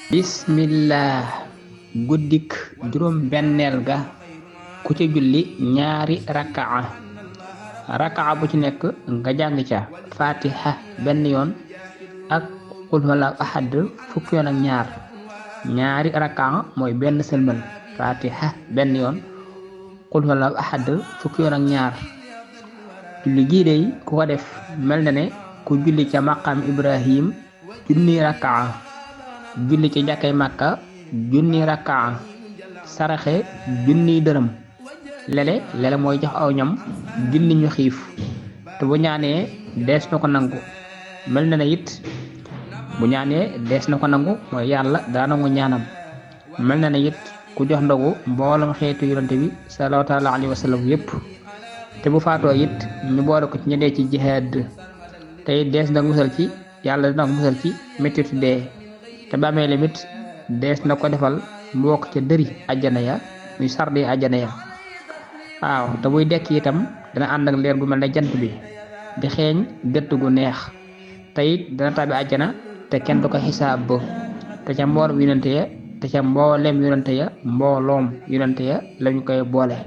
bismillah guddik juróom benneel ga ku ca julli ñaari rakaa bu ci nekk nga jàng ca fatiha benn yoon ak qul huwallahu ahad fukki yoon ak ñaari rakaa mooy benn sëlmal fatiha benn yoon qul huwallahu ahad fukki yoon ak julli gii dey ku ko def mel na ne ku julli ca maqaam ibrahim junni rakaa julli ci jàkkay màkka junni rakaa saraxe junni dërëm lele mooy jox aw ñam junni ñu xiif te bu ñaanee dees na ko nangu mel na ne it bu ñaanee dees na ko nangu mooy yàlla daa nangu ñaanam mel na ne it ku jox ndogu mboolem xeetu yonante bi sallallahu taala alayhi wa sallam yépp te bu faatoo it ñu boole ko ci ñi dee ci jihaad te it dees na musal ci yàlla dina ko musal ci mettitu dee te bàmmee limit dees na ko defal mu bokk ca dëri àjjana ya muy sardi àjjana ya waaw te buy dekk itam dana ànd ak leer gu mel ne jant bi di xeeñ gëtt gu neex te it dana tàbbi àjjana te kenn du ko xisaab te ca mboolem yonante ya mbooloom yonante ya lañu koy boole